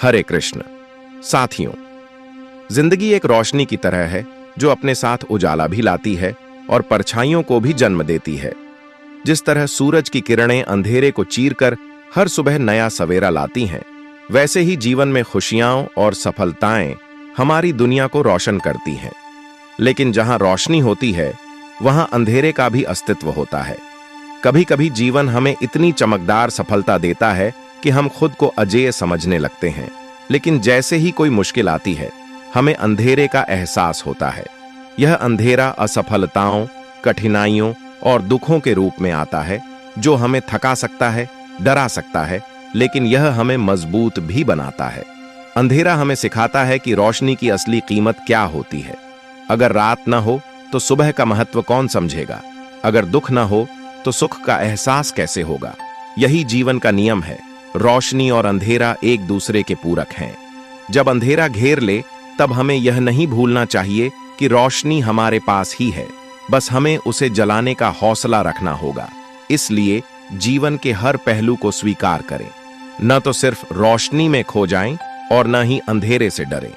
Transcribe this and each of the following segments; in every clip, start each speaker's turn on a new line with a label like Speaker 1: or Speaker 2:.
Speaker 1: हरे कृष्ण। साथियों, जिंदगी एक रोशनी की तरह है जो अपने साथ उजाला भी लाती है और परछाइयों को भी जन्म देती है। जिस तरह सूरज की किरणें अंधेरे को चीरकर हर सुबह नया सवेरा लाती हैं, वैसे ही जीवन में खुशियां और सफलताएं हमारी दुनिया को रोशन करती हैं। लेकिन जहां रोशनी होती है, वहां अंधेरे का भी अस्तित्व होता है। कभी कभी जीवन हमें इतनी चमकदार सफलता देता है कि हम खुद को अजेय समझने लगते हैं, लेकिन जैसे ही कोई मुश्किल आती है, हमें अंधेरे का एहसास होता है। यह अंधेरा असफलताओं, कठिनाइयों और दुखों के रूप में आता है, जो हमें थका सकता है, डरा सकता है, लेकिन यह हमें मजबूत भी बनाता है। अंधेरा हमें सिखाता है कि रोशनी की असली कीमत क्या होती है। अगर रात न हो तो सुबह का महत्व कौन समझेगा? अगर दुख न हो तो सुख का एहसास कैसे होगा? यही जीवन का नियम है। रोशनी और अंधेरा एक दूसरे के पूरक हैं। जब अंधेरा घेर ले, तब हमें यह नहीं भूलना चाहिए कि रोशनी हमारे पास ही है, बस हमें उसे जलाने का हौसला रखना होगा। इसलिए जीवन के हर पहलू को स्वीकार करें, न तो सिर्फ रोशनी में खो जाएं और न ही अंधेरे से डरें।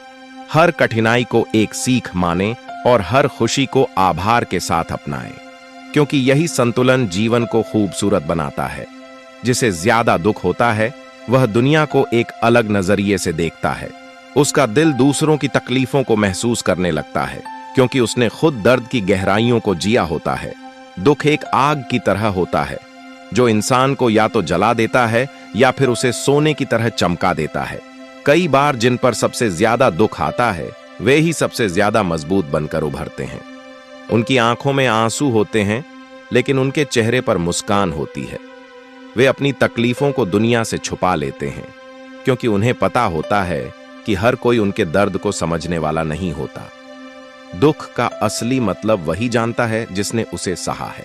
Speaker 1: हर कठिनाई को एक सीख मानें और हर खुशी को आभार के साथ अपनाएं, क्योंकि यही संतुलन जीवन को खूबसूरत बनाता है। जिसे ज्यादा दुख होता है, वह दुनिया को एक अलग नजरिए से देखता है। उसका दिल दूसरों की तकलीफों को महसूस करने लगता है, क्योंकि उसने खुद दर्द की गहराइयों को जिया होता है। दुख एक आग की तरह होता है, जो इंसान को या तो जला देता है या फिर उसे सोने की तरह चमका देता है। कई बार जिन पर सबसे ज्यादा दुख आता है, वे ही सबसे ज्यादा मजबूत बनकर उभरते हैं। उनकी आंखों में आंसू होते हैं, लेकिन उनके चेहरे पर मुस्कान होती है। वे अपनी तकलीफों को दुनिया से छुपा लेते हैं, क्योंकि उन्हें पता होता है कि हर कोई उनके दर्द को समझने वाला नहीं होता। दुख का असली मतलब वही जानता है जिसने उसे सहा है।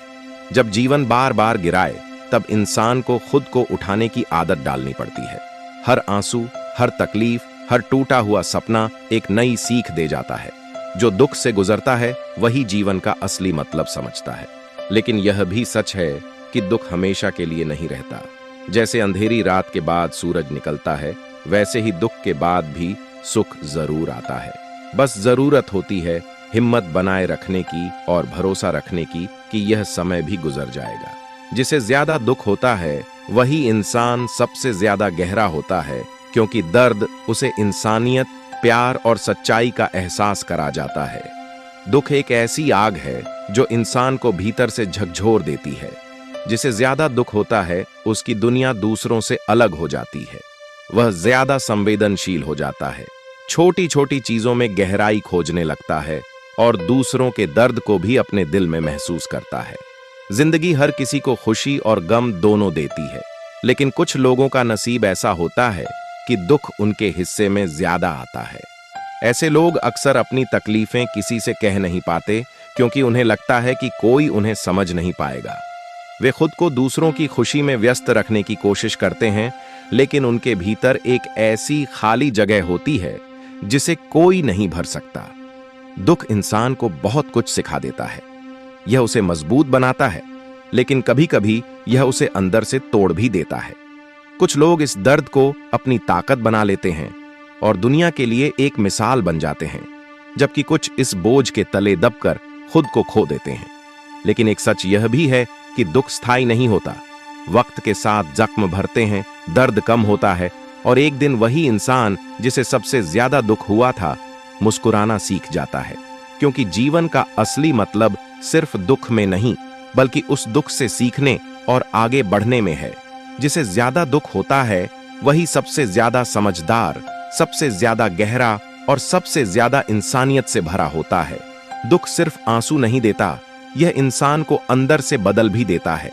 Speaker 1: जब जीवन बार बार गिराए, तब इंसान को खुद को उठाने की आदत डालनी पड़ती है। हर आंसू, हर तकलीफ, हर टूटा हुआ सपना एक नई सीख दे जाता है। जो दुख से गुजरता है, वही जीवन का असली मतलब समझता है। लेकिन यह भी सच है कि दुख हमेशा के लिए नहीं रहता। जैसे अंधेरी रात के बाद सूरज निकलता है, वैसे ही दुख के बाद भी सुख जरूर आता है। बस जरूरत होती है हिम्मत बनाए रखने की और भरोसा रखने की कि यह समय भी गुजर जाएगा। जिसे ज्यादा दुख होता है, वही इंसान सबसे ज्यादा गहरा होता है, क्योंकि दर्द उसे इंसानियत, प्यार और सच्चाई का एहसास करा जाता है। दुख एक ऐसी आग है जो इंसान को भीतर से झकझोर देती है। जिसे ज्यादा दुख होता है, उसकी दुनिया दूसरों से अलग हो जाती है। वह ज्यादा संवेदनशील हो जाता है, छोटी छोटी चीजों में गहराई खोजने लगता है और दूसरों के दर्द को भी अपने दिल में महसूस करता है। जिंदगी हर किसी को खुशी और गम दोनों देती है, लेकिन कुछ लोगों का नसीब ऐसा होता है कि दुख उनके हिस्से में ज्यादा आता है। ऐसे लोग अक्सर अपनी तकलीफें किसी से कह नहीं पाते, क्योंकि उन्हें लगता है कि कोई उन्हें समझ नहीं पाएगा। वे खुद को दूसरों की खुशी में व्यस्त रखने की कोशिश करते हैं, लेकिन उनके भीतर एक ऐसी खाली जगह होती है जिसे कोई नहीं भर सकता। दुख इंसान को बहुत कुछ सिखा देता है। यह उसे मजबूत बनाता है, लेकिन कभी कभी यह उसे अंदर से तोड़ भी देता है। कुछ लोग इस दर्द को अपनी ताकत बना लेते हैं और दुनिया के लिए एक मिसाल बन जाते हैं, जबकि कुछ इस बोझ के तले दबकर खुद को खो देते हैं। लेकिन एक सच यह भी है कि दुख स्थायी नहीं होता। वक्त के साथ जख्म भरते हैं, दर्द कम होता है और एक दिन वही इंसान जिसे सबसे ज्यादा दुख हुआ था, मुस्कुराना सीख जाता है। क्योंकि जीवन का असली मतलब सिर्फ दुख में नहीं, बल्कि उस दुख से सीखने और आगे बढ़ने में है। जिसे ज्यादा दुख होता है, वही सबसे ज्यादा समझदार, सबसे ज्यादा गहरा और सबसे ज्यादा इंसानियत से भरा होता है। दुख सिर्फ आंसू नहीं देता, यह इंसान को अंदर से बदल भी देता है।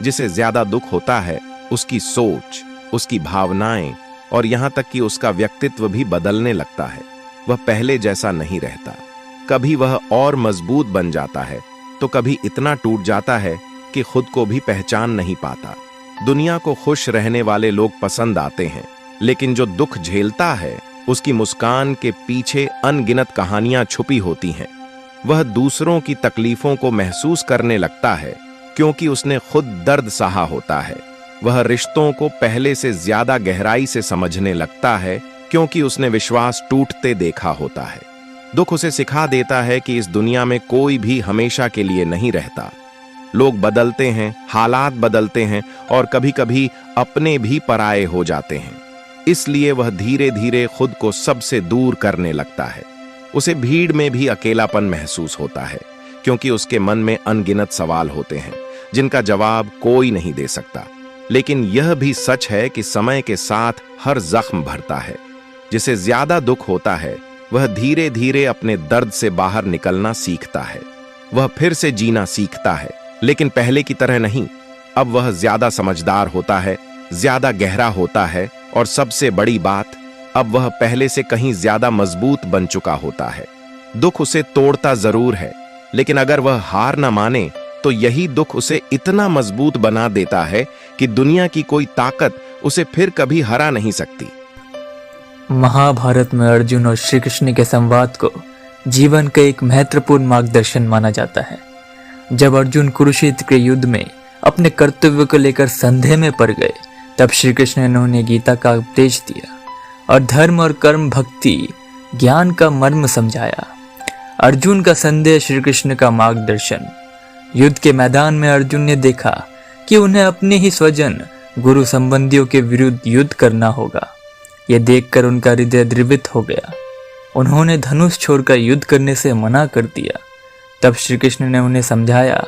Speaker 1: जिसे ज्यादा दुख होता है, उसकी सोच, उसकी भावनाएं और यहां तक कि उसका व्यक्तित्व भी बदलने लगता है। वह पहले जैसा नहीं रहता। कभी वह और मजबूत बन जाता है, तो कभी इतना टूट जाता है कि खुद को भी पहचान नहीं पाता। दुनिया को खुश रहने वाले लोग पसंद आते हैं, लेकिन जो दुख झेलता है, उसकी मुस्कान के पीछे अनगिनत कहानियां छुपी होती हैं। वह दूसरों की तकलीफों को महसूस करने लगता है, क्योंकि उसने खुद दर्द सहा होता है। वह रिश्तों को पहले से ज्यादा गहराई से समझने लगता है, क्योंकि उसने विश्वास टूटते देखा होता है। दुख उसे सिखा देता है कि इस दुनिया में कोई भी हमेशा के लिए नहीं रहता। लोग बदलते हैं, हालात बदलते हैं और कभी-कभी अपने भी पराये हो जाते हैं। इसलिए वह धीरे धीरे खुद को सबसे दूर करने लगता है। उसे भीड़ में भी अकेलापन महसूस होता है, क्योंकि उसके मन में अनगिनत सवाल होते हैं जिनका जवाब कोई नहीं दे सकता। लेकिन यह भी सच है कि समय के साथ हर जख्म भरता है। जिसे ज्यादा दुख होता है वह धीरे धीरे अपने दर्द से बाहर निकलना सीखता है। वह फिर से जीना सीखता है, लेकिन पहले की तरह नहीं। अब वह ज्यादा समझदार होता है, ज्यादा गहरा होता है और सबसे बड़ी बात, अब वह पहले से कहीं ज्यादा मजबूत बन चुका होता है। दुख उसे तोड़ता जरूर है, लेकिन अगर वह हार न माने तो यही दुख उसे इतना मजबूत बना देता है कि दुनिया की कोई ताकत उसे फिर कभी हरा नहीं सकती।
Speaker 2: महाभारत में अर्जुन और श्री कृष्ण के संवाद को जीवन का एक महत्वपूर्ण मार्गदर्शन माना जाता है। जब अर्जुन कुरुक्षेत्र के युद्ध में अपने कर्तव्य को लेकर संदेह में पड़ गए, तब श्री कृष्ण ने उन्हें गीता का उपदेश दिया और धर्म और कर्म, भक्ति, ज्ञान का मर्म समझाया। अर्जुन का संदेह, श्री कृष्ण का मार्गदर्शन। युद्ध के मैदान में अर्जुन ने देखा कि उन्हें अपने ही स्वजन, गुरु संबंधियों के विरुद्ध युद्ध करना होगा। यह देखकर उनका हृदय द्रवित हो गया। उन्होंने धनुष छोड़कर युद्ध करने से मना कर दिया। तब श्री कृष्ण ने उन्हें समझाया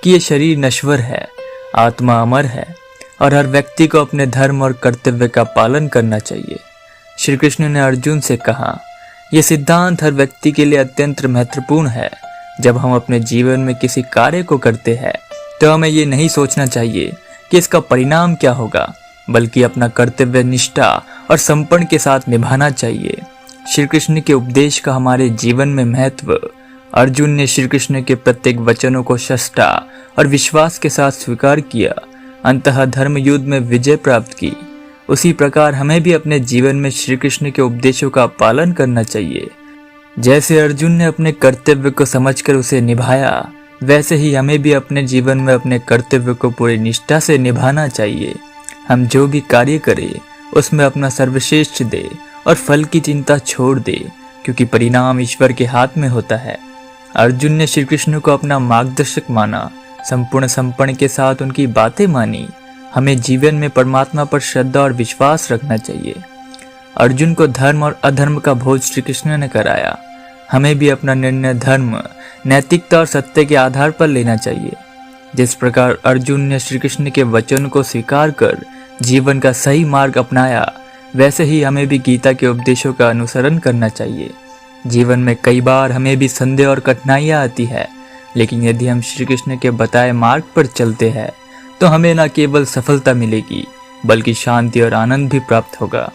Speaker 2: कि यह शरीर नश्वर है, आत्मा अमर है और हर व्यक्ति को अपने धर्म और कर्तव्य का पालन करना चाहिए। श्री कृष्ण ने अर्जुन से कहा, यह सिद्धांत हर व्यक्ति के लिए अत्यंत महत्वपूर्ण है। जब हम अपने जीवन में किसी कार्य को करते हैं तो हमें ये नहीं सोचना चाहिए कि इसका परिणाम क्या होगा, बल्कि अपना कर्तव्य निष्ठा और समर्पण के साथ निभाना चाहिए। श्री कृष्ण के उपदेश का हमारे जीवन में महत्व। अर्जुन ने श्री कृष्ण के प्रत्येक वचनों को श्रष्टा और विश्वास के साथ स्वीकार किया, अंततः धर्म युद्ध में विजय प्राप्त की। उसी प्रकार हमें भी अपने जीवन में श्री कृष्ण के उपदेशों का पालन करना चाहिए। जैसे अर्जुन ने अपने कर्तव्य को समझकर उसे निभाया, वैसे ही हमें भी अपने जीवन में अपने कर्तव्य को पूरी निष्ठा से निभाना चाहिए। हम जो भी कार्य करें उसमें अपना सर्वश्रेष्ठ दे और फल की चिंता छोड़ दे, क्योंकि परिणाम ईश्वर के हाथ में होता है। अर्जुन ने श्री कृष्ण को अपना मार्गदर्शक माना, संपूर्ण समर्पण के साथ उनकी बातें मानी। हमें जीवन में परमात्मा पर श्रद्धा और विश्वास रखना चाहिए। अर्जुन को धर्म और अधर्म का बोध श्री कृष्ण ने कराया। हमें भी अपना निर्णय धर्म, नैतिकता और सत्य के आधार पर लेना चाहिए। जिस प्रकार अर्जुन ने श्री कृष्ण के वचन को स्वीकार कर जीवन का सही मार्ग अपनाया, वैसे ही हमें भी गीता के उपदेशों का अनुसरण करना चाहिए। जीवन में कई बार हमें भी संदेह और कठिनाइयाँ आती है, लेकिन यदि हम श्री कृष्ण के बताए मार्ग पर चलते हैं तो हमें न केवल सफलता मिलेगी, बल्कि शांति और आनंद भी प्राप्त होगा।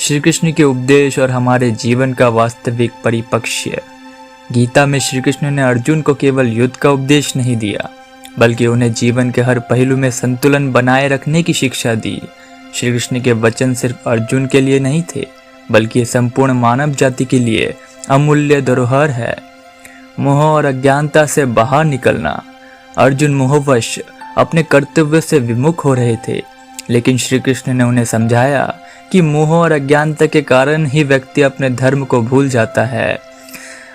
Speaker 2: श्री कृष्ण के उपदेश और हमारे जीवन का वास्तविक परिप्रेक्ष्य। गीता में श्री कृष्ण ने अर्जुन को केवल युद्ध का उपदेश नहीं दिया, बल्कि उन्हें जीवन के हर पहलू में संतुलन बनाए रखने की शिक्षा दी। श्री कृष्ण के वचन सिर्फ अर्जुन के लिए नहीं थे, बल्कि संपूर्ण मानव जाति के लिए अमूल्य धरोहर है। मोह और अज्ञानता से बाहर निकलना। अर्जुन मोहवश अपने कर्तव्य से विमुख हो रहे थे, लेकिन श्री कृष्ण ने उन्हें समझाया कि मोह और अज्ञानता के कारण ही व्यक्ति अपने धर्म को भूल जाता है।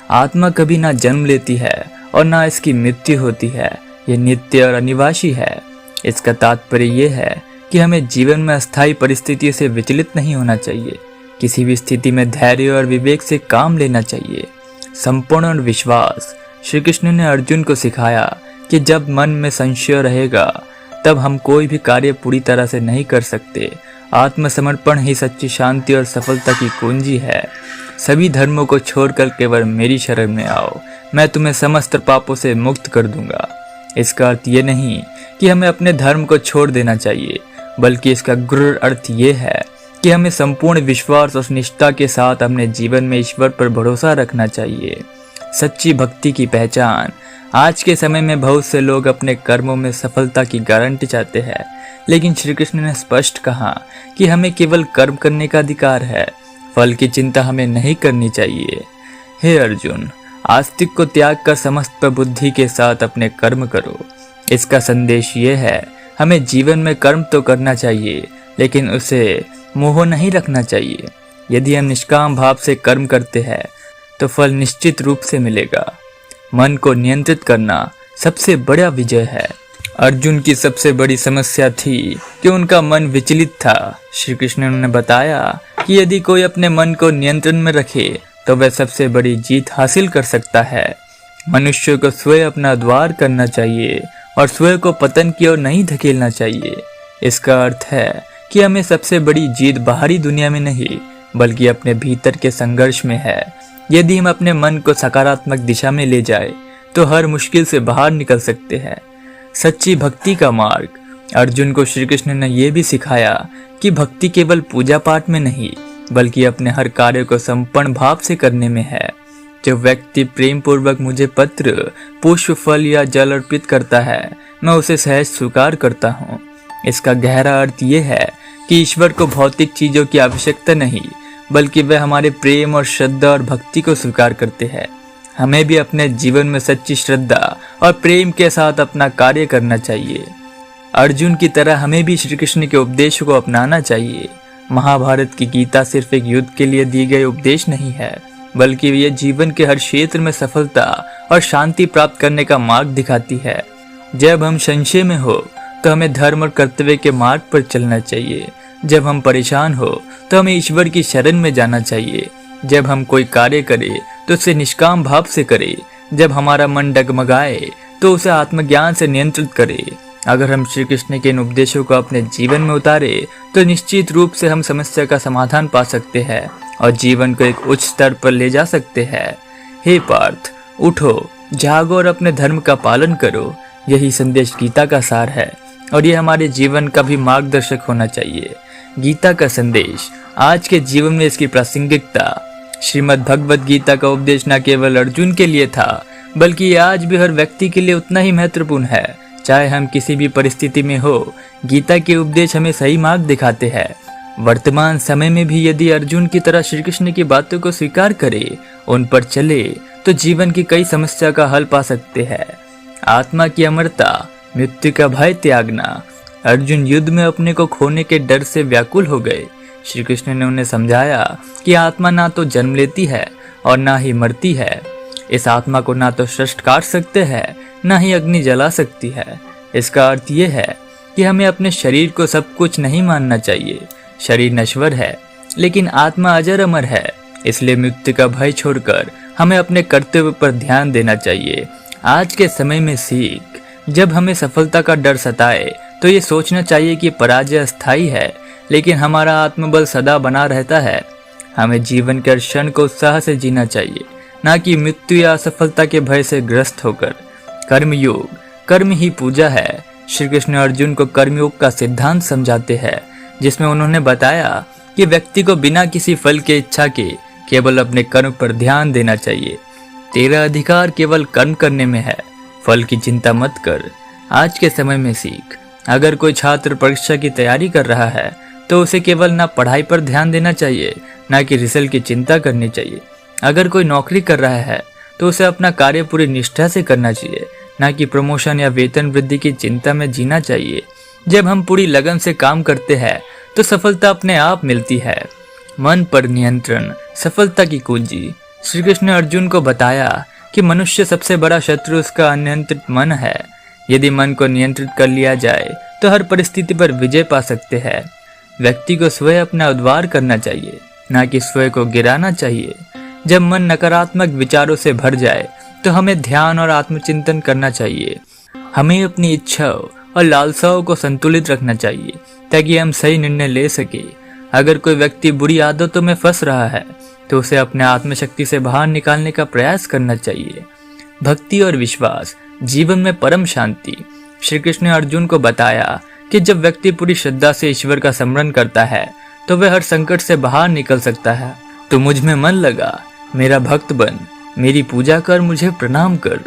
Speaker 2: आत्मा कभी ना जन्म लेती है और ना इसकी मृत्यु होती है। यह नित्य और अनिवासी है। इसका तात्पर्य यह है कि हमें जीवन में अस्थायी परिस्थितियों से विचलित नहीं होना चाहिए। किसी भी स्थिति में धैर्य और विवेक से काम लेना चाहिए। संपूर्ण और विश्वास। श्री कृष्ण ने अर्जुन को सिखाया कि जब मन में संशय रहेगा तब हम कोई भी कार्य पूरी तरह से नहीं कर सकते। आत्मसमर्पण ही सच्ची शांति और सफलता की कुंजी है। सभी धर्मों को छोड़कर केवल मेरी शरण में आओ, मैं तुम्हें समस्त पापों से मुक्त कर दूंगा। इसका अर्थ ये नहीं कि हमें अपने धर्म को छोड़ देना चाहिए, बल्कि इसका गूढ़ अर्थ ये है कि हमें संपूर्ण विश्वास और निष्ठा के साथ अपने जीवन में ईश्वर पर भरोसा रखना चाहिए। सच्ची भक्ति की पहचान। आज के समय में बहुत से लोग अपने कर्मों में सफलता की गारंटी चाहते हैं, लेकिन श्री कृष्ण ने स्पष्ट कहा कि हमें केवल कर्म करने का अधिकार है, फल की चिंता हमें नहीं करनी चाहिए। हे अर्जुन, आस्तिक को त्याग कर समस्त पर बुद्धि के साथ अपने कर्म करो। इसका संदेश ये है, हमें जीवन में कर्म तो करना चाहिए, लेकिन उसे मोह नहीं रखना चाहिए। यदि हम निष्काम भाव से कर्म करते हैं तो फल निश्चित रूप से मिलेगा। मन को नियंत्रित करना सबसे बड़ा विजय है। अर्जुन की सबसे बड़ी समस्या थी कि उनका मन विचलित था। श्री कृष्ण ने बताया कि यदि कोई अपने मन को नियंत्रण में रखे तो वह सबसे बड़ी जीत हासिल कर सकता है। मनुष्य को स्वयं अपना द्वार करना चाहिए और स्वयं को पतन की ओर नहीं धकेलना चाहिए। इसका अर्थ है कि हमें सबसे बड़ी जीत बाहरी दुनिया में नहीं बल्कि अपने भीतर के संघर्ष में है। यदि हम अपने मन को सकारात्मक दिशा में ले जाए तो हर मुश्किल से बाहर निकल सकते हैं। सच्ची भक्ति का मार्ग। अर्जुन को श्री कृष्ण ने यह भी सिखाया कि भक्ति केवल पूजा पाठ में नहीं बल्कि अपने हर कार्य को संपूर्ण भाव से करने में है। जो व्यक्ति प्रेम पूर्वक मुझे पत्र, पुष्प, फल या जल अर्पित करता है मैं उसे सहज स्वीकार करता हूँ। इसका गहरा अर्थ ये है कि ईश्वर को भौतिक चीजों की आवश्यकता नहीं बल्कि वह हमारे प्रेम और श्रद्धा और भक्ति को स्वीकार करते हैं। हमें भी अपने जीवन में सच्ची श्रद्धा और प्रेम के साथ अपना कार्य करना चाहिए। अर्जुन की तरह हमें भी श्री कृष्ण के उपदेशों को अपनाना चाहिए। महाभारत की गीता सिर्फ एक युद्ध के लिए दी गई उपदेश नहीं है बल्कि यह जीवन के हर क्षेत्र में सफलता और शांति प्राप्त करने का मार्ग दिखाती है। जब हम संशय में हो तो हमें धर्म और कर्तव्य के मार्ग पर चलना चाहिए। जब हम परेशान हो तो हमें ईश्वर की शरण में जाना चाहिए। जब हम कोई कार्य करें तो उसे निष्काम भाव से करें। जब हमारा मन डगमगाए तो उसे आत्मज्ञान से नियंत्रित करें। अगर हम श्री कृष्ण के इन उपदेशों को अपने जीवन में उतारे तो निश्चित रूप से हम समस्या का समाधान पा सकते हैं और जीवन को एक उच्च स्तर पर ले जा सकते हैं। हे पार्थ, उठो, जागो और अपने धर्म का पालन करो। यही संदेश गीता का सार है और ये हमारे जीवन का भी मार्गदर्शक होना चाहिए। गीता का संदेश आज के जीवन में इसकी प्रासंगिकता। श्रीमद् भगवद गीता का उपदेश न केवल अर्जुन के लिए था बल्कि ये आज भी हर व्यक्ति के लिए उतना ही महत्वपूर्ण है। चाहे हम किसी भी परिस्थिति में हो, गीता के उपदेश हमें सही मार्ग दिखाते हैं। वर्तमान समय में भी यदि अर्जुन की तरह श्री कृष्ण की बातों को स्वीकार करे, उन पर चले तो जीवन की कई समस्या का हल पा सकते हैं। आत्मा की अमरता, मृत्यु का भय त्यागना। अर्जुन युद्ध में अपने को खोने के डर से व्याकुल हो गए। श्री कृष्ण ने उन्हें समझाया कि आत्मा ना तो जन्म लेती है और ना ही मरती है। इस आत्मा को ना तो श्रेष्ठ काट सकते हैं ना ही अग्नि जला सकती है। इसका अर्थ ये है कि हमें अपने शरीर को सब कुछ नहीं मानना चाहिए। शरीर नश्वर है लेकिन आत्मा अजर अमर है। इसलिए मृत्यु का भय छोड़कर हमें अपने कर्तव्य पर ध्यान देना चाहिए। आज के समय में सीख, जब हमें सफलता का डर सताए तो ये सोचना चाहिए कि पराजय अस्थायी है लेकिन हमारा आत्मबल सदा बना रहता है। हमें जीवन के क्षण को उत्साह से जीना चाहिए, ना कि मृत्यु या असफलता के भय से ग्रस्त होकर। कर्मयोग, कर्म ही पूजा है। श्री कृष्ण अर्जुन को कर्मयोग का सिद्धांत समझाते हैं, जिसमें उन्होंने बताया कि व्यक्ति को बिना किसी फल के इच्छा के केवल अपने कर्म पर ध्यान देना चाहिए। तेरा अधिकार केवल कर्म करने में है, फल की चिंता मत कर। आज के समय में सीख, अगर कोई छात्र परीक्षा की तैयारी कर रहा है तो उसे केवल ना पढ़ाई पर ध्यान देना चाहिए ना कि रिजल्ट की चिंता करनी चाहिए। अगर कोई नौकरी कर रहा है तो उसे अपना कार्य पूरी निष्ठा से करना चाहिए, ना कि प्रमोशन या वेतन वृद्धि की चिंता में जीना चाहिए। जब हम पूरी लगन से काम करते हैं तो सफलता अपने आप मिलती है। मन पर नियंत्रण सफलता की कुंजी। श्री कृष्ण ने अर्जुन को बताया कि मनुष्य सबसे बड़ा शत्रु उसका अनियंत्रित मन है। यदि मन को नियंत्रित कर लिया जाए तो हर परिस्थिति पर विजय पा सकते हैं। व्यक्ति को स्वयं अपना उद्धार करना चाहिए, ना कि स्वयं को गिराना चाहिए। जब मन नकारात्मक विचारों से भर जाए तो हमें ध्यान और आत्मचिंतन करना चाहिए। हमें अपनी इच्छाओं और लालसाओं को संतुलित रखना चाहिए ताकि हम सही निर्णय ले सके। अगर कोई व्यक्ति बुरी आदतों में फंस रहा है तो उसे अपने आत्मशक्ति से बाहर निकालने का प्रयास करना चाहिए। भक्ति और विश्वास, जीवन में परम शांति। श्री कृष्ण ने अर्जुन को बताया कि जब व्यक्ति पूरी श्रद्धा से ईश्वर का स्मरण करता है तो वह हर संकट से बाहर निकल सकता है। तो मुझ में मन लगा, मेरा भक्त बन, मेरी पूजा कर, मुझे प्रणाम कर।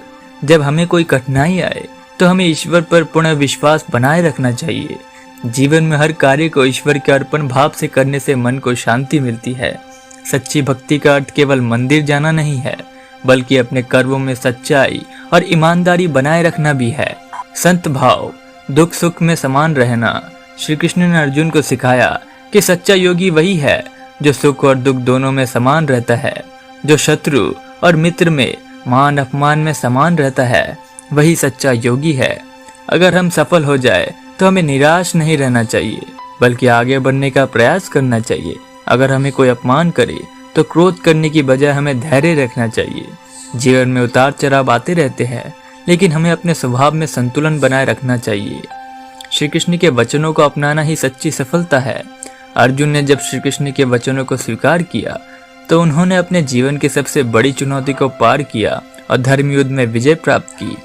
Speaker 2: जब हमें कोई कठिनाई आए तो हमें ईश्वर पर पूर्ण विश्वास बनाए रखना चाहिए। जीवन में हर कार्य को ईश्वर के अर्पण भाव से करने से मन को शांति मिलती है। सच्ची भक्ति का अर्थ केवल मंदिर जाना नहीं है बल्कि अपने कर्मों में सच्चाई और ईमानदारी बनाए रखना भी है। संत भाव, दुख सुख में समान रहना। श्री कृष्ण ने अर्जुन को सिखाया कि सच्चा योगी वही है जो सुख और दुख दोनों में समान रहता है, जो शत्रु और मित्र में, मान अपमान में समान रहता है, वही सच्चा योगी है। अगर हम सफल हो जाए तो हमें निराश नहीं रहना चाहिए, बल्कि आगे बढ़ने का प्रयास करना चाहिए। अगर हमें कोई अपमान करे तो क्रोध करने की बजाय हमें धैर्य रखना चाहिए। जीवन में उतार चढ़ाव आते रहते हैं, लेकिन हमें अपने स्वभाव में संतुलन बनाए रखना चाहिए। श्री कृष्ण के वचनों को अपनाना ही सच्ची सफलता है। अर्जुन ने जब श्री कृष्ण के वचनों को स्वीकार किया तो उन्होंने अपने जीवन की सबसे बड़ी चुनौती को पार किया और धर्म युद्ध में विजय प्राप्त की।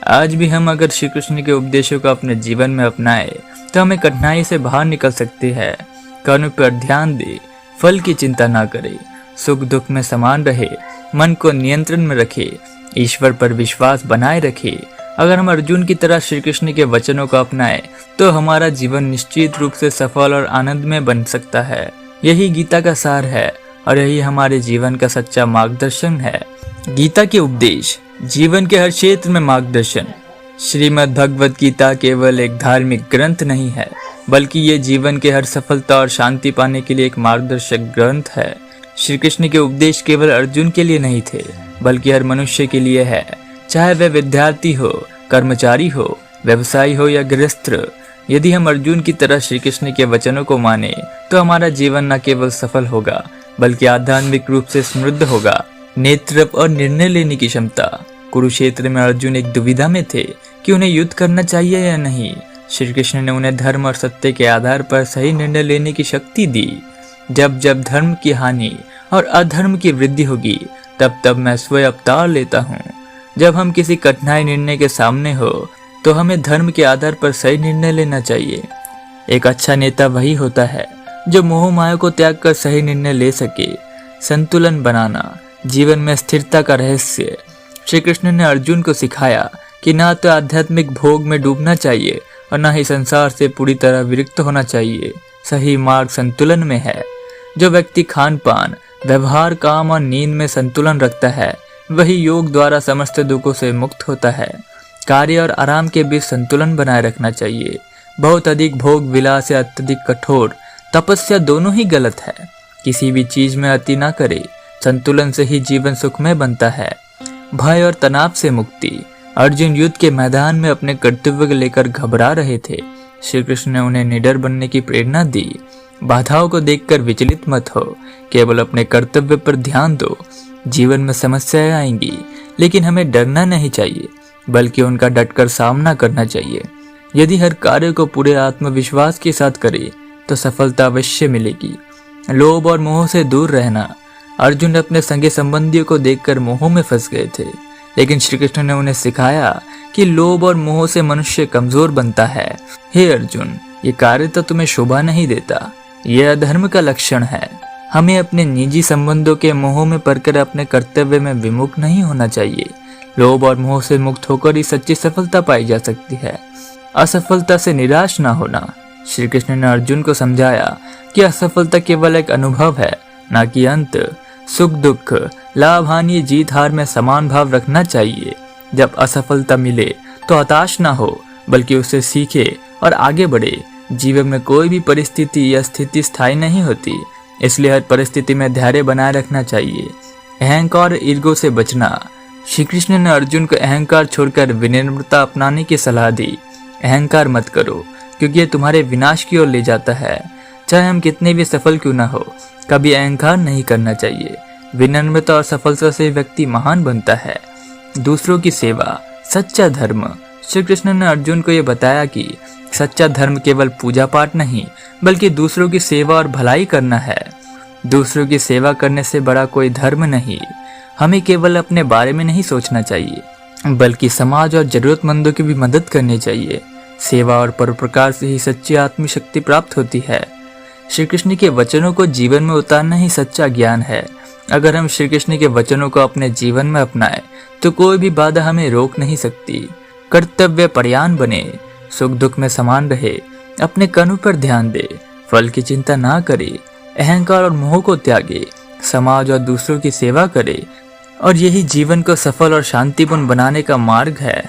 Speaker 2: आज भी हम अगर श्री कृष्ण के उपदेशों को अपने जीवन में अपनाए तो हमें कठिनाई से बाहर निकल सकते हैं। कर्म पर ध्यान दे, फल की चिंता ना करे, सुख दुख में समान रहे, मन को नियंत्रण में रखे, ईश्वर पर विश्वास बनाए रखे। अगर हम अर्जुन की तरह श्री कृष्ण के वचनों को अपनाए तो हमारा जीवन निश्चित रूप से सफल और आनंदमय बन सकता है। यही गीता का सार है और यही हमारे जीवन का सच्चा मार्गदर्शन है। गीता के उपदेश, जीवन के हर क्षेत्र में मार्गदर्शन। श्रीमद् भगवत गीता केवल एक धार्मिक ग्रंथ नहीं है, बल्कि ये जीवन के हर सफलता और शांति पाने के लिए एक मार्गदर्शक ग्रंथ है। श्री कृष्ण के उपदेश केवल अर्जुन के लिए नहीं थे, बल्कि हर मनुष्य के लिए है, चाहे वह विद्यार्थी हो, कर्मचारी हो, व्यवसायी हो या गृहस्थ। यदि हम अर्जुन की तरह श्री कृष्ण के वचनों को माने तो हमारा जीवन न केवल सफल होगा, बल्कि आध्यात्मिक रूप से समृद्ध होगा। नेतृत्व और निर्णय लेने की क्षमता। कुरुक्षेत्र में अर्जुन एक दुविधा में थे कि उन्हें युद्ध करना चाहिए या नहीं। श्री कृष्ण ने उन्हें धर्म और सत्य के आधार पर सही निर्णय लेने की शक्ति दी। जब जब धर्म की हानि और अधर्म की वृद्धि होगी, तब तब मैं स्वयं अवतार लेता हूँ। जब हम किसी कठिनाई निर्णय के सामने हो तो हमें धर्म के आधार पर सही निर्णय लेना चाहिए। एक अच्छा नेता वही होता है जो मोह माया को त्याग कर सही निर्णय ले सके। संतुलन बनाना, जीवन में स्थिरता का रहस्य। श्री कृष्ण ने अर्जुन को सिखाया कि ना तो आध्यात्मिक भोग में डूबना चाहिए और ना ही संसार से पूरी तरह विरक्त होना चाहिए। सही मार्ग संतुलन में है। जो व्यक्ति खान पान, व्यवहार, काम और नींद में संतुलन रखता है, वही योग द्वारा समस्त दुखों से मुक्त होता है। कार्य और आराम के बीच संतुलन बनाए रखना चाहिए। बहुत अधिक भोग विलास या अत्यधिक कठोर तपस्या दोनों ही गलत है। किसी भी चीज में अति ना करे। संतुलन से ही जीवन सुखमय बनता है। भय और तनाव से मुक्ति। अर्जुन युद्ध के मैदान में अपने कर्तव्य को लेकर घबरा रहे थे। श्री कृष्ण ने उन्हें निडर बनने की प्रेरणा दी। बाधाओं को देखकर विचलित मत हो, केवल अपने कर्तव्य पर ध्यान दो। जीवन में समस्याएं आएंगी, लेकिन हमें डरना नहीं चाहिए, बल्कि उनका डटकर सामना करना चाहिए। यदि हर कार्य को पूरे आत्मविश्वास के साथ करें तो सफलता अवश्य मिलेगी। लोभ और मोह से दूर रहना। अर्जुन अपने संगे संबंधियों को देखकर मोह में फंस गए थे, लेकिन श्री कृष्ण ने उन्हें सिखाया कि लोभ और मोह से मनुष्य कमजोर बनता है। हे अर्जुन, ये कार्य तो तुम्हें शोभा नहीं देता, यह अधर्म का लक्षण है। हमें अपने निजी संबंधों के मोह में पड़कर अपने कर्तव्य में विमुख नहीं होना चाहिए। लोभ और मोह से मुक्त होकर ही सच्ची सफलता पाई जा सकती है। असफलता से निराश ना होना। श्री कृष्ण ने अर्जुन को समझाया कि असफलता केवल एक अनुभव है, ना कि अंत। सुख दुख, लाभ हानि, जीत हार में समान भाव रखना चाहिए। जब असफलता मिले तो हताश ना हो, बल्कि उससे सीखे और आगे बढ़े। जीवन में कोई भी परिस्थिति या स्थिति स्थायी नहीं होती, इसलिए हर परिस्थिति में धैर्य बनाए रखना चाहिए। अहंकार और ईर्ष्या से बचना। श्री कृष्ण ने अर्जुन को अहंकार छोड़कर विनम्रता अपनाने की सलाह दी। अहंकार मत करो, क्योंकि यह तुम्हारे विनाश की ओर ले जाता है। चाहे हम कितने भी सफल क्यों ना हो, कभी अहंकार नहीं करना चाहिए। विनम्रता और सफलता से व्यक्ति महान बनता है। दूसरों की सेवा, सच्चा धर्म। श्री कृष्ण ने अर्जुन को यह बताया कि सच्चा धर्म केवल पूजा पाठ नहीं, बल्कि दूसरों की सेवा और भलाई करना है। दूसरों की सेवा करने से बड़ा कोई धर्म नहीं। हमें केवल अपने बारे में नहीं सोचना चाहिए, बल्कि समाज और जरूरतमंदों की भी मदद करनी चाहिए। सेवा और परोपकार से ही सच्ची आत्मशक्ति प्राप्त होती है। श्री कृष्ण के वचनों को जीवन में उतारना ही सच्चा ज्ञान है। अगर हम श्री कृष्ण के वचनों को अपने जीवन में अपनाएं, तो कोई भी बाधा हमें रोक नहीं सकती। कर्तव्य परायण बने, सुख दुख में समान रहे, अपने कर्म पर ध्यान दे, फल की चिंता ना करे, अहंकार और मोह को त्यागे, समाज और दूसरों की सेवा करे, और यही जीवन को सफल और शांतिपूर्ण बनाने का मार्ग है।